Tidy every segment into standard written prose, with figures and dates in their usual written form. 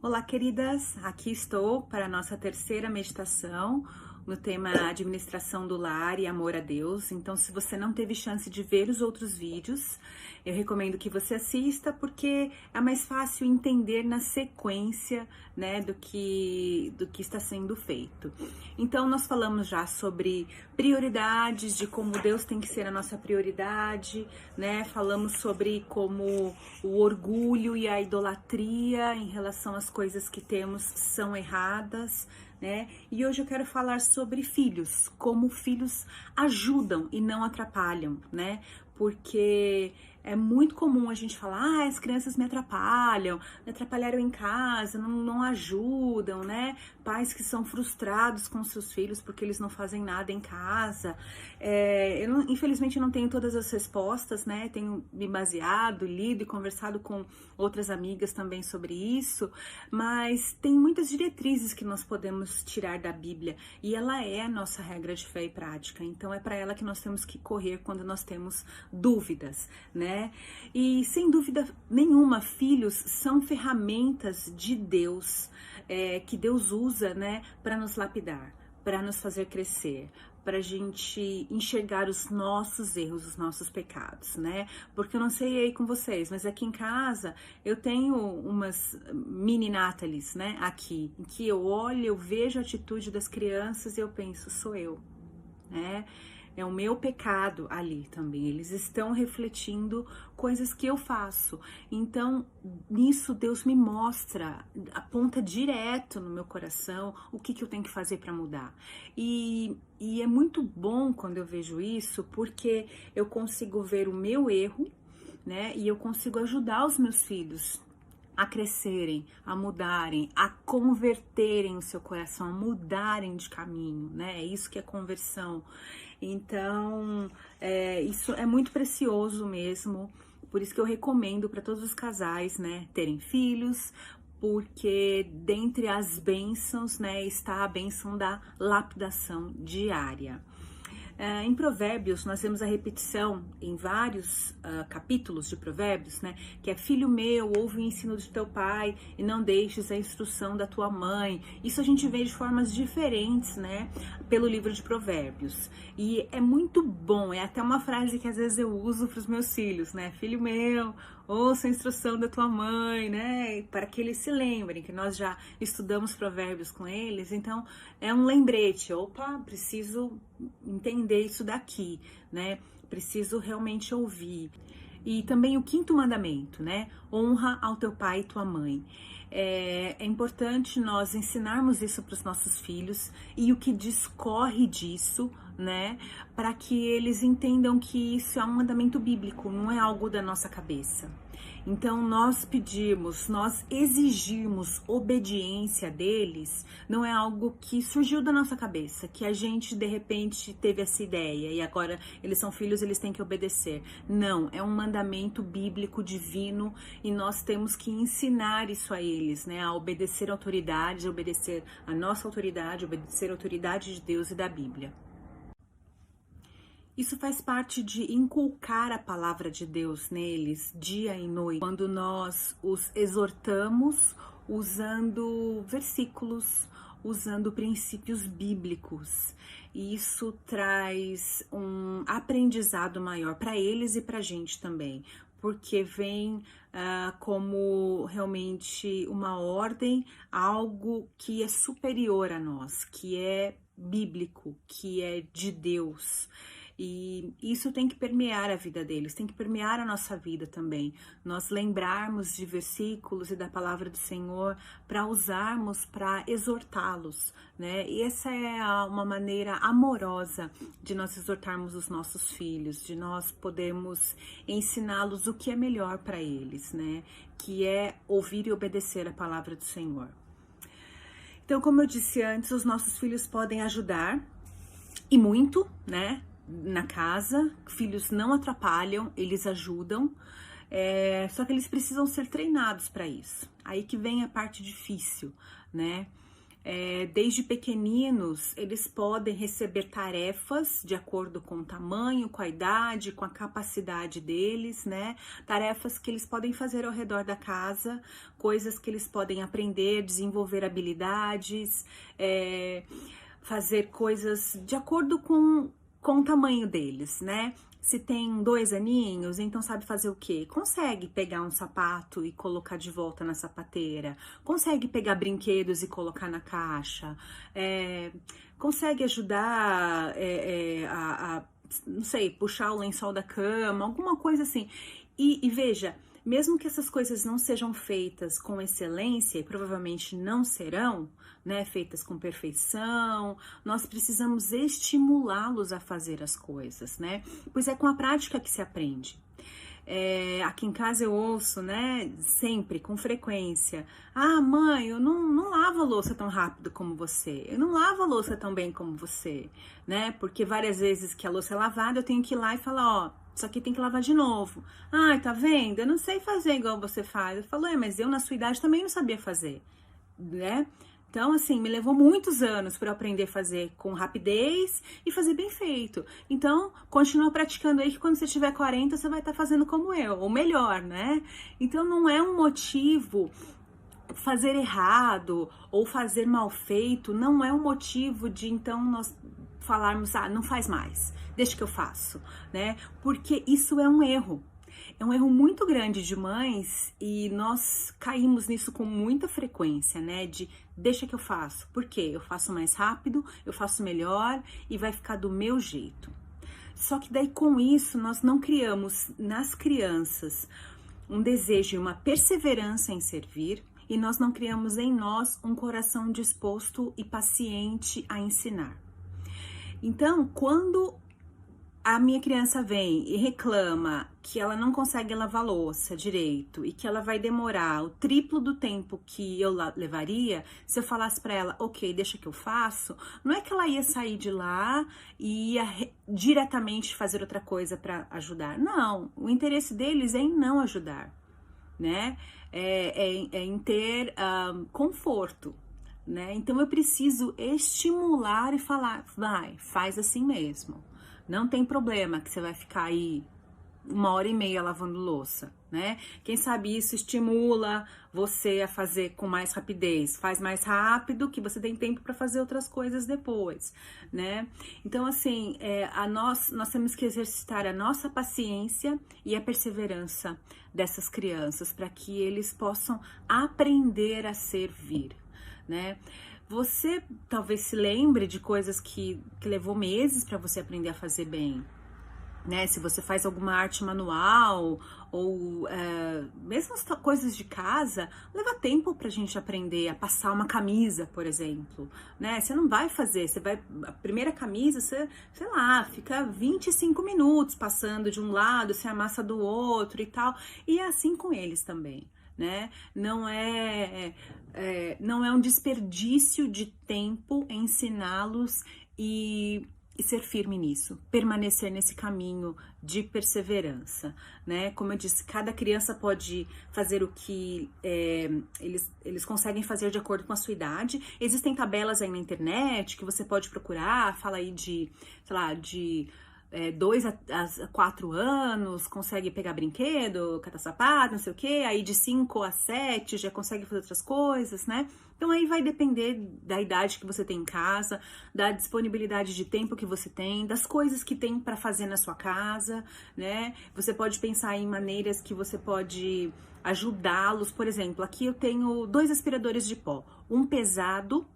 Olá, queridas! Aqui estou para a nossa terceira meditação no tema Administração do Lar e Amor a Deus. Então, se você não teve chance de ver os outros vídeos, eu recomendo que você assista, porque é mais fácil entender na sequência, né, do que está sendo feito. Então, nós falamos já sobre prioridades, de como Deus tem que ser a nossa prioridade, né? Falamos sobre como o orgulho e a idolatria em relação às coisas que temos são erradas, né? E hoje eu quero falar sobre filhos, como filhos ajudam e não atrapalham, né? Porque é muito comum a gente falar, as crianças me atrapalharam em casa, não ajudam, né? Pais que são frustrados com seus filhos porque eles não fazem nada em casa. Infelizmente, não tenho todas as respostas, né? Tenho me baseado, lido e conversado com outras amigas também sobre isso, mas tem muitas diretrizes que nós podemos tirar da Bíblia e ela é a nossa regra de fé e prática. Então, é para ela que nós temos que correr quando nós temos dúvidas, né? E sem dúvida nenhuma, filhos são ferramentas de Deus, que Deus usa, né, para nos lapidar, para nos fazer crescer, para a gente enxergar os nossos erros, os nossos pecados, né? Porque eu não sei aí com vocês, mas aqui em casa eu tenho umas mini Nathalies, né? Aqui, em que eu olho, eu vejo a atitude das crianças e eu penso, sou eu, né? É o meu pecado ali também. Eles estão refletindo coisas que eu faço. Então, nisso Deus me mostra, aponta direto no meu coração o que eu tenho que fazer para mudar. E é muito bom quando eu vejo isso, porque eu consigo ver o meu erro, né? E eu consigo ajudar os meus filhos a crescerem, a mudarem, a converterem o seu coração, a mudarem de caminho, né? É isso que é conversão. Então, isso é muito precioso mesmo, por isso que eu recomendo para todos os casais, né, terem filhos, porque dentre as bênçãos, né, está a bênção da lapidação diária. Em Provérbios, nós temos a repetição em vários capítulos de Provérbios, né? Que é: filho meu, ouve o ensino de teu pai e não deixes a instrução da tua mãe. Isso a gente vê de formas diferentes, né? Pelo livro de Provérbios. E é muito bom, é até uma frase que às vezes eu uso para os meus filhos, né? Filho meu, ouça a instrução da tua mãe, né? Para que eles se lembrem que nós já estudamos Provérbios com eles. Então, é um lembrete. Opa, preciso entender isso daqui, né? Preciso realmente ouvir. E também o quinto mandamento, né? Honra ao teu pai e tua mãe. É importante nós ensinarmos isso para os nossos filhos e o que discorre disso, né? Para que eles entendam que isso é um mandamento bíblico, não é algo da nossa cabeça. Então, nós pedimos, nós exigimos obediência deles, não é algo que surgiu da nossa cabeça, que a gente de repente teve essa ideia e agora eles são filhos, eles têm que obedecer. Não, é um mandamento bíblico divino e nós temos que ensinar isso a eles, né? A obedecer a autoridade, a obedecer a nossa autoridade, a obedecer a autoridade de Deus e da Bíblia. Isso faz parte de inculcar a palavra de Deus neles, dia e noite, quando nós os exortamos usando versículos, usando princípios bíblicos. E isso traz um aprendizado maior para eles e para a gente também, porque vem como realmente uma ordem, algo que é superior a nós, que é bíblico, que é de Deus. E isso tem que permear a vida deles, tem que permear a nossa vida também. Nós lembrarmos de versículos e da palavra do Senhor para usarmos, para exortá-los, né? E essa é uma maneira amorosa de nós exortarmos os nossos filhos, de nós podermos ensiná-los o que é melhor para eles, né? Que é ouvir e obedecer a palavra do Senhor. Então, como eu disse antes, os nossos filhos podem ajudar, e muito, né? Na casa, filhos não atrapalham, eles ajudam, só que eles precisam ser treinados para isso. Aí que vem a parte difícil, né? Desde pequeninos, eles podem receber tarefas de acordo com o tamanho, com a idade, com a capacidade deles, né? Tarefas que eles podem fazer ao redor da casa, coisas que eles podem aprender, desenvolver habilidades, fazer coisas de acordo com o tamanho deles, né? Se tem 2 aninhos, então sabe fazer o quê? Consegue pegar um sapato e colocar de volta na sapateira, consegue pegar brinquedos e colocar na caixa, consegue ajudar não sei, puxar o lençol da cama, alguma coisa assim. E veja, mesmo que essas coisas não sejam feitas com excelência, e provavelmente não serão, né, feitas com perfeição, nós precisamos estimulá-los a fazer as coisas, né? Pois é com a prática que se aprende. Aqui em casa eu ouço, né, sempre, com frequência: ah, mãe, eu não lavo a louça tão rápido como você, eu não lavo a louça tão bem como você, né? Porque várias vezes que a louça é lavada, eu tenho que ir lá e falar: ó, isso aqui tem que lavar de novo. Ai, tá vendo? Eu não sei fazer igual você faz. Eu falo: mas eu na sua idade também não sabia fazer, né? Então, assim, me levou muitos anos para eu aprender a fazer com rapidez e fazer bem feito. Então, continua praticando aí que quando você tiver 40, você vai estar fazendo como eu, ou melhor, né? Então, não é um motivo fazer errado ou fazer mal feito, não é um motivo de, então, nós falarmos: ah, não faz mais, deixa que eu faço, né? Porque isso é um erro. É um erro muito grande de mães e nós caímos nisso com muita frequência, né? De deixa que eu faço. Por quê? Eu faço mais rápido, eu faço melhor e vai ficar do meu jeito. Só que daí com isso nós não criamos nas crianças um desejo e uma perseverança em servir e nós não criamos em nós um coração disposto e paciente a ensinar. Então, quando a minha criança vem e reclama que ela não consegue lavar louça direito e que ela vai demorar o triplo do tempo que eu levaria, se eu falasse para ela: ok, deixa que eu faço, não é que ela ia sair de lá e ia diretamente fazer outra coisa para ajudar. Não, o interesse deles é em não ajudar, né? É em ter conforto, né? Então eu preciso estimular e falar: vai, faz assim mesmo. Não tem problema que você vai ficar aí 1h30 lavando louça, né? Quem sabe isso estimula você a fazer com mais rapidez. Faz mais rápido que você tem tempo para fazer outras coisas depois, né? Então, assim, nós temos que exercitar a nossa paciência e a perseverança dessas crianças para que eles possam aprender a servir, né? Você talvez se lembre de coisas que levou meses para você aprender a fazer bem, né? Se você faz alguma arte manual ou mesmo as coisas de casa, leva tempo pra gente aprender a passar uma camisa, por exemplo, né? Você não vai fazer, a primeira camisa, você, sei lá, fica 25 minutos passando de um lado, você amassa do outro e tal, e é assim com eles também, né? Não é um desperdício de tempo ensiná-los e ser firme nisso, permanecer nesse caminho de perseverança, né? Como eu disse, cada criança pode fazer o que eles conseguem fazer de acordo com a sua idade. Existem tabelas aí na internet que você pode procurar, fala aí de, sei lá, de 2 a 4 anos, consegue pegar brinquedo, catar sapato, não sei o que, aí de 5 a 7 já consegue fazer outras coisas, né? Então aí vai depender da idade que você tem em casa, da disponibilidade de tempo que você tem, das coisas que tem para fazer na sua casa, né? Você pode pensar em maneiras que você pode ajudá-los. Por exemplo, aqui eu tenho 2 aspiradores de pó, um pesado,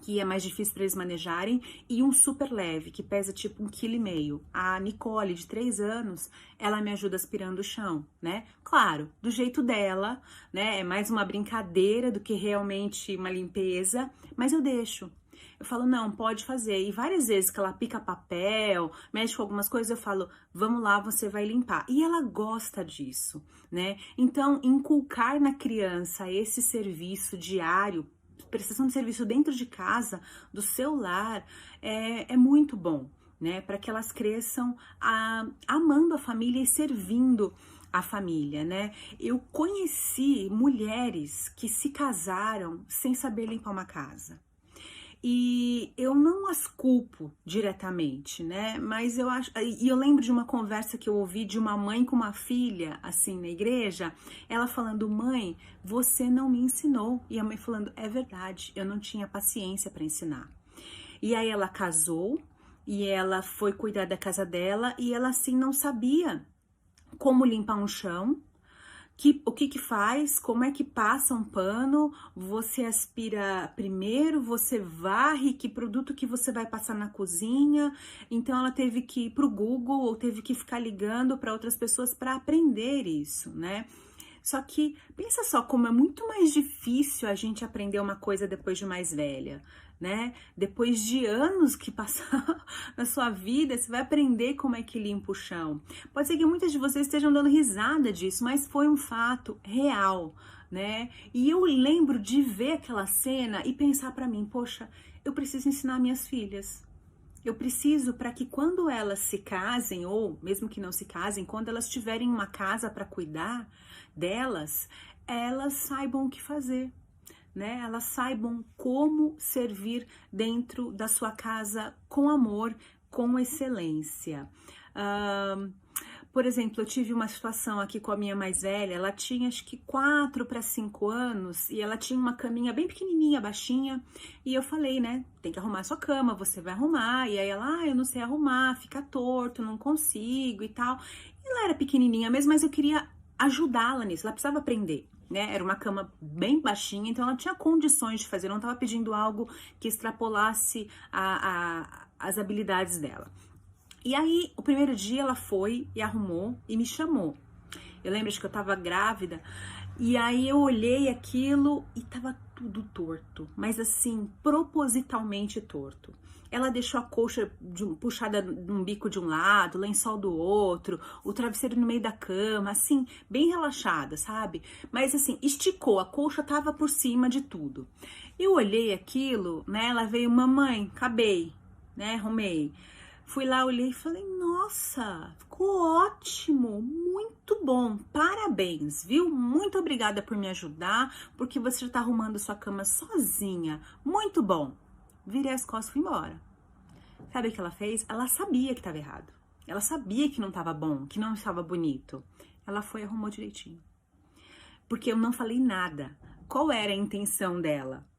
que é mais difícil para eles manejarem, e um super leve, que pesa tipo 1,5 kg. A Nicole, de 3 anos, ela me ajuda aspirando o chão, né? Claro, do jeito dela, né? É mais uma brincadeira do que realmente uma limpeza, mas eu deixo. Eu falo: não, pode fazer. E várias vezes que ela pica papel, mexe com algumas coisas, eu falo: vamos lá, você vai limpar. E ela gosta disso, né? Então, inculcar na criança esse serviço diário, prestação de serviço dentro de casa, do seu lar, é muito bom, né? Para que elas cresçam amando a família e servindo a família, né? Eu conheci mulheres que se casaram sem saber limpar uma casa. E eu não as culpo diretamente, né? Mas eu acho. E eu lembro de uma conversa que eu ouvi de uma mãe com uma filha, assim, na igreja, ela falando: mãe, você não me ensinou. E a mãe falando: é verdade, eu não tinha paciência para ensinar. E aí ela casou e ela foi cuidar da casa dela e ela, assim, não sabia como limpar um chão. O que faz, como é que passa um pano, você aspira primeiro, você varre, que produto que você vai passar na cozinha. Então ela teve que ir pro Google ou teve que ficar ligando para outras pessoas para aprender isso, né? Só que pensa só como é muito mais difícil a gente aprender uma coisa depois de mais velha, né? Depois de anos que passar na sua vida, você vai aprender como é que limpa o chão. Pode ser que muitas de vocês estejam dando risada disso, mas foi um fato real, né? E eu lembro de ver aquela cena e pensar para mim, poxa, eu preciso ensinar minhas filhas. Eu preciso para que quando elas se casem, ou mesmo que não se casem, quando elas tiverem uma casa para cuidar delas, elas saibam o que fazer, né? Elas saibam como servir dentro da sua casa com amor, com excelência. Por exemplo, eu tive uma situação aqui com a minha mais velha, ela tinha acho que 4 para 5 anos e ela tinha uma caminha bem pequenininha, baixinha, e eu falei, né, tem que arrumar sua cama, você vai arrumar, e aí ela, eu não sei arrumar, fica torto, não consigo e tal. E ela era pequenininha mesmo, mas eu queria ajudá-la nisso, ela precisava aprender, né, era uma cama bem baixinha, então ela tinha condições de fazer, não estava pedindo algo que extrapolasse as habilidades dela. E aí, o primeiro dia ela foi e arrumou e me chamou. Eu lembro que eu tava grávida e aí eu olhei aquilo e tava tudo torto, mas assim, propositalmente torto. Ela deixou a colcha puxada num bico de um lado, o lençol do outro, o travesseiro no meio da cama, assim, bem relaxada, sabe? Mas assim, esticou, a colcha tava por cima de tudo. Eu olhei aquilo, né? Ela veio, mamãe, acabei, né? Arrumei. Fui lá, olhei e falei, nossa, ficou ótimo, muito bom, parabéns, viu? Muito obrigada por me ajudar, porque você já tá arrumando sua cama sozinha, muito bom. Virei as costas e fui embora. Sabe o que ela fez? Ela sabia que estava errado, ela sabia que não estava bom, que não estava bonito. Ela foi e arrumou direitinho. Porque eu não falei nada. Qual era a intenção dela?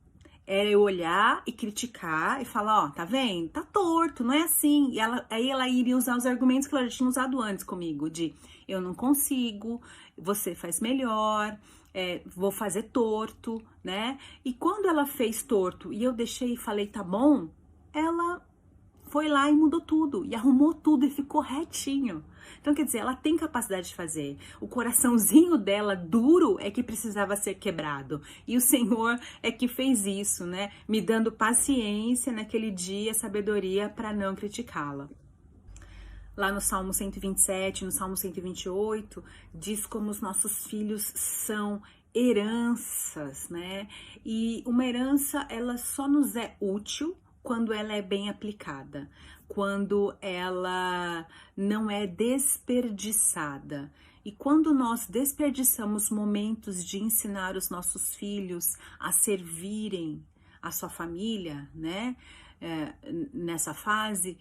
Era eu olhar e criticar e falar, ó, tá vendo? Tá torto, não é assim. E aí ela iria usar os argumentos que ela já tinha usado antes comigo, de eu não consigo, você faz melhor, vou fazer torto, né? E quando ela fez torto e eu deixei e falei, tá bom, ela foi lá e mudou tudo, e arrumou tudo e ficou retinho. Então, quer dizer, ela tem capacidade de fazer. O coraçãozinho dela, duro, é que precisava ser quebrado. E o Senhor é que fez isso, né? Me dando paciência naquele dia, sabedoria para não criticá-la. Lá no Salmo 127, no Salmo 128, diz como os nossos filhos são heranças, né? E uma herança, ela só nos é útil quando ela é bem aplicada, quando ela não é desperdiçada. E quando nós desperdiçamos momentos de ensinar os nossos filhos a servirem a sua família, né, nessa fase,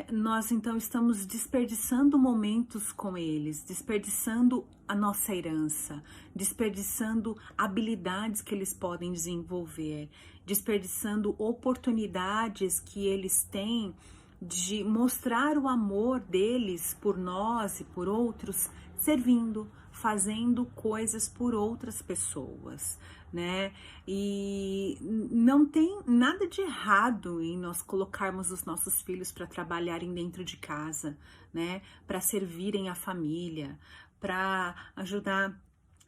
nós então estamos desperdiçando momentos com eles, desperdiçando a nossa herança, desperdiçando habilidades que eles podem desenvolver, desperdiçando oportunidades que eles têm de mostrar o amor deles por nós e por outros, servindo, fazendo coisas por outras pessoas, né? E não tem nada de errado em nós colocarmos os nossos filhos para trabalharem dentro de casa, né? Para servirem a família, para ajudar,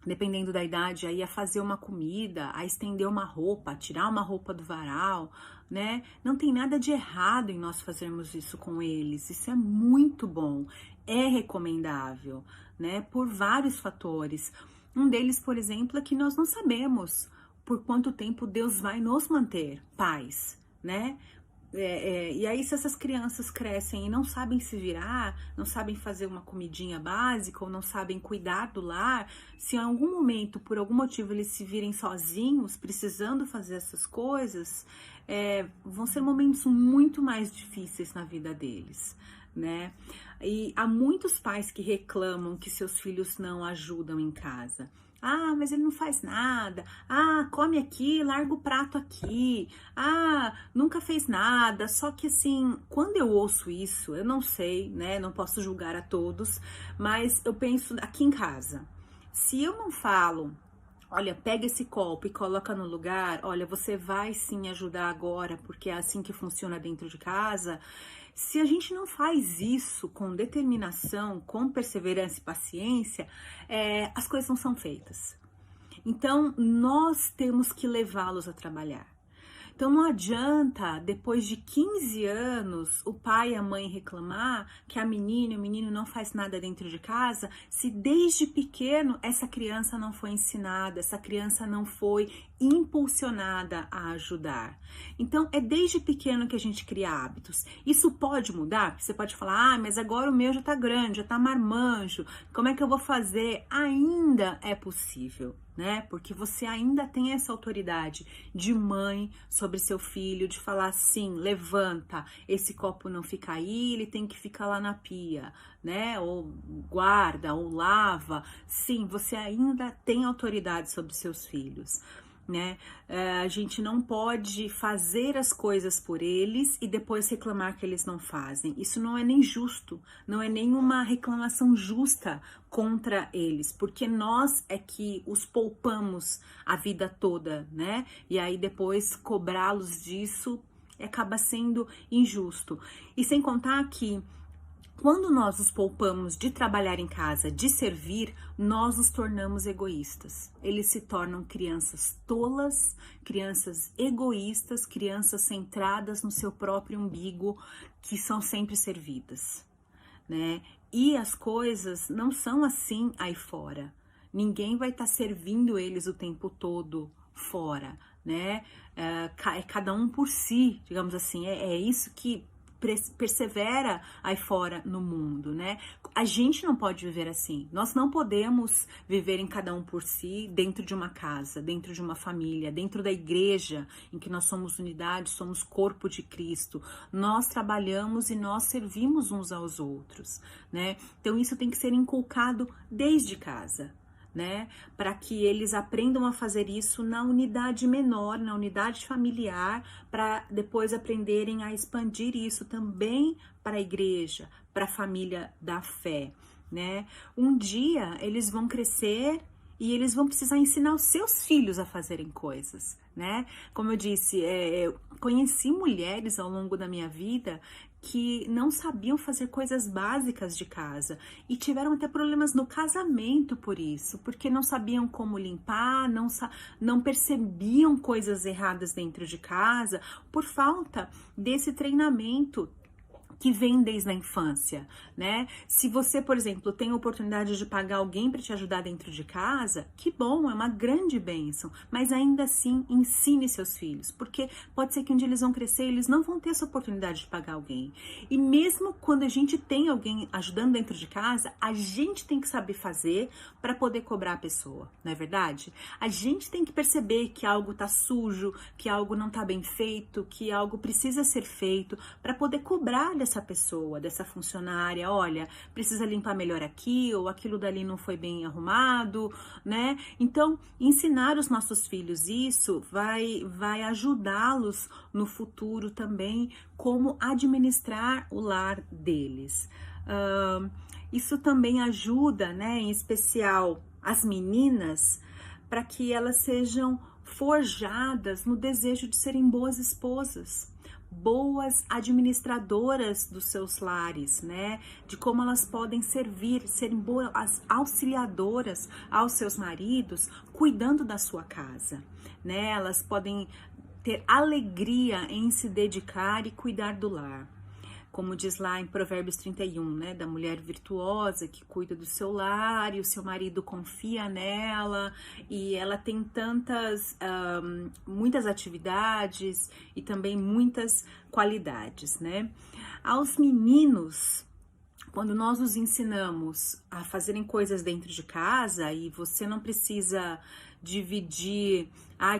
dependendo da idade, aí a fazer uma comida, a estender uma roupa, a tirar uma roupa do varal, né? Não tem nada de errado em nós fazermos isso com eles. Isso é muito bom, é recomendável, né? Por vários fatores. Um deles, por exemplo, é que nós não sabemos por quanto tempo Deus vai nos manter pais, né? E aí, se essas crianças crescem e não sabem se virar, não sabem fazer uma comidinha básica ou não sabem cuidar do lar, se em algum momento, por algum motivo, eles se virem sozinhos, precisando fazer essas coisas, vão ser momentos muito mais difíceis na vida deles, né? E há muitos pais que reclamam que seus filhos não ajudam em casa. Ah, mas ele não faz nada. Ah, come aqui, larga o prato aqui. Ah, nunca fez nada. Só que assim, quando eu ouço isso, eu não sei, né? Não posso julgar a todos, mas eu penso aqui em casa. Se eu não falo, olha, pega esse copo e coloca no lugar, olha, você vai sim ajudar agora, porque é assim que funciona dentro de casa. Se a gente não faz isso com determinação, com perseverança e paciência, as coisas não são feitas. Então, nós temos que levá-los a trabalhar. Então, não adianta, depois de 15 anos, o pai e a mãe reclamar que a menina e o menino não faz nada dentro de casa, se desde pequeno essa criança não foi ensinada, essa criança não foi impulsionada a ajudar. Então, é desde pequeno que a gente cria hábitos. Isso pode mudar? Você pode falar, mas agora o meu já tá grande, já tá marmanjo, como é que eu vou fazer? Ainda é possível, né? Porque você ainda tem essa autoridade de mãe sobre seu filho, de falar assim, levanta, esse copo não fica aí, ele tem que ficar lá na pia, né? Ou guarda, ou lava. Sim, você ainda tem autoridade sobre seus filhos, né? A gente não pode fazer as coisas por eles e depois reclamar que eles não fazem. Isso não é nem justo, não é nenhuma reclamação justa contra eles, porque nós é que os poupamos a vida toda, né? E aí depois cobrá-los disso acaba sendo injusto. E sem contar que quando nós os poupamos de trabalhar em casa, de servir, nós os tornamos egoístas. Eles se tornam crianças tolas, crianças egoístas, crianças centradas no seu próprio umbigo, que são sempre servidas, né? E as coisas não são assim aí fora. Ninguém vai estar servindo eles o tempo todo fora, né? É cada um por si, digamos assim. É isso que persevera aí fora no mundo, né? A gente não pode viver assim. Nós não podemos viver em cada um por si, dentro de uma casa, dentro de uma família, dentro da igreja, em que nós somos unidade, somos corpo de Cristo. Nós trabalhamos e nós servimos uns aos outros, né? Então isso tem que ser inculcado desde casa, né? Para que eles aprendam a fazer isso na unidade menor, na unidade familiar, para depois aprenderem a expandir isso também para a igreja, para a família da fé, né? Um dia eles vão crescer e eles vão precisar ensinar os seus filhos a fazerem coisas, né? Como eu disse, eu conheci mulheres ao longo da minha vida que não sabiam fazer coisas básicas de casa e tiveram até problemas no casamento por isso, porque não sabiam como limpar, não percebiam coisas erradas dentro de casa por falta desse treinamento que vem desde a infância, né? Se você, por exemplo, tem a oportunidade de pagar alguém para te ajudar dentro de casa, que bom, é uma grande bênção, mas ainda assim ensine seus filhos, porque pode ser que um dia eles vão crescer e eles não vão ter essa oportunidade de pagar alguém. E mesmo quando a gente tem alguém ajudando dentro de casa, a gente tem que saber fazer para poder cobrar a pessoa, não é verdade? A gente tem que perceber que algo tá sujo, que algo não tá bem feito, que algo precisa ser feito para poder cobrar dessa pessoa, dessa funcionária, olha, precisa limpar melhor aqui, ou aquilo dali não foi bem arrumado, né? Então, ensinar os nossos filhos isso vai ajudá-los no futuro também, como administrar o lar deles. Isso também ajuda, né, em especial as meninas, para que elas sejam forjadas no desejo de serem boas esposas, boas administradoras dos seus lares, né? De como elas podem servir, serem boas auxiliadoras aos seus maridos, cuidando da sua casa, né? Elas podem ter alegria em se dedicar e cuidar do lar. como diz lá em Provérbios 31, né, da mulher virtuosa que cuida do seu lar e o seu marido confia nela e ela tem muitas atividades e também muitas qualidades, né? Aos meninos, quando nós os ensinamos a fazerem coisas dentro de casa e você não precisa dividir,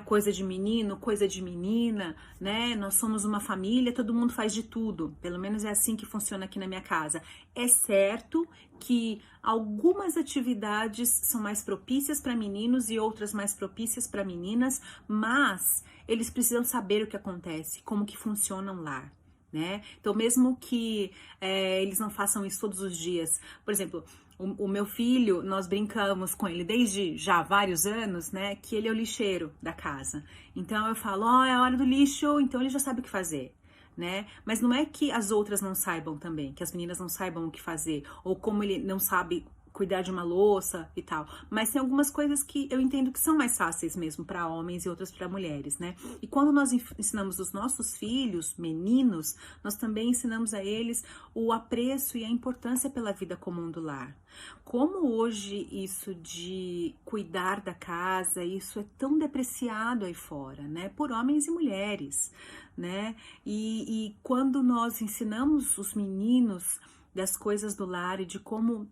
coisa de menino, coisa de menina, né? Nós somos uma família, todo mundo faz de tudo. Pelo menos é assim que funciona aqui na minha casa. É certo que algumas atividades são mais propícias para meninos e outras mais propícias para meninas, mas eles precisam saber o que acontece, como que funciona um lar. Né? Então, mesmo que eles não façam isso todos os dias, por exemplo, o meu filho, nós brincamos com ele desde já vários anos, né? Que ele é o lixeiro da casa. Então eu falo, é a hora do lixo, então ele já sabe o que fazer. Né? Mas não é que as outras não saibam também, que as meninas não saibam o que fazer, ou como ele não sabe cuidar de uma louça e tal, mas tem algumas coisas que eu entendo que são mais fáceis mesmo para homens e outras para mulheres, né? E quando nós ensinamos os nossos filhos, meninos, nós também ensinamos a eles o apreço e a importância pela vida comum do lar. Como hoje isso de cuidar da casa, isso é tão depreciado aí fora, né? Por homens e mulheres, né? E quando nós ensinamos os meninos das coisas do lar e de como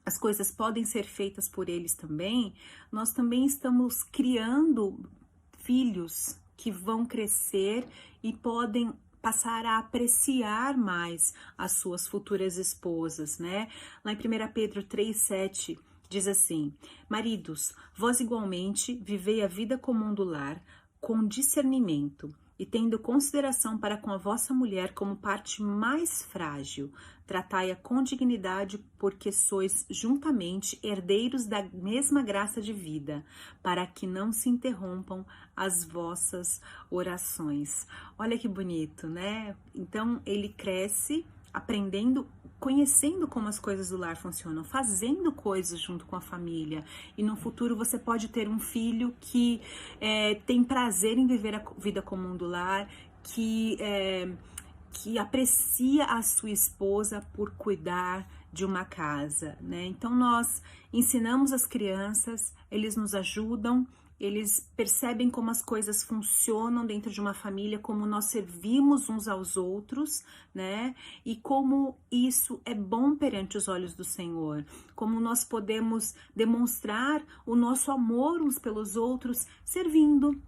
as coisas podem ser feitas por eles também, nós também estamos criando filhos que vão crescer e podem passar a apreciar mais as suas futuras esposas, né? Lá em 1 Pedro 3,7 diz assim: maridos, vós igualmente vivei a vida comum do lar com discernimento e tendo consideração para com a vossa mulher como parte mais frágil, tratai-a com dignidade, porque sois juntamente herdeiros da mesma graça de vida, para que não se interrompam as vossas orações. Olha que bonito, né? Então ele cresce aprendendo, conhecendo como as coisas do lar funcionam, fazendo coisas junto com a família. E no futuro você pode ter um filho que tem prazer em viver a vida comum do lar, que aprecia a sua esposa por cuidar de uma casa, né? Então nós ensinamos as crianças, eles nos ajudam, eles percebem como as coisas funcionam dentro de uma família, como nós servimos uns aos outros, né? E como isso é bom perante os olhos do Senhor, como nós podemos demonstrar o nosso amor uns pelos outros, servindo,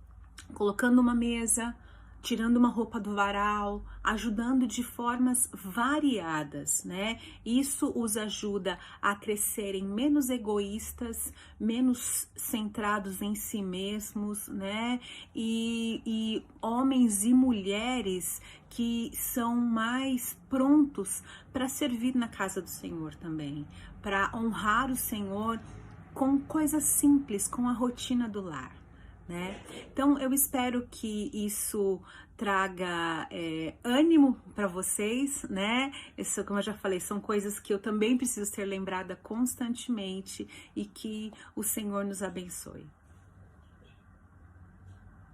colocando uma mesa, tirando uma roupa do varal, ajudando de formas variadas, né? Isso os ajuda a crescerem menos egoístas, menos centrados em si mesmos, né? E homens e mulheres que são mais prontos para servir na casa do Senhor também, para honrar o Senhor com coisas simples, com a rotina do lar. Né? Então eu espero que isso traga ânimo para vocês, né? Isso, como eu já falei, são coisas que eu também preciso ser lembrada constantemente e que o Senhor nos abençoe.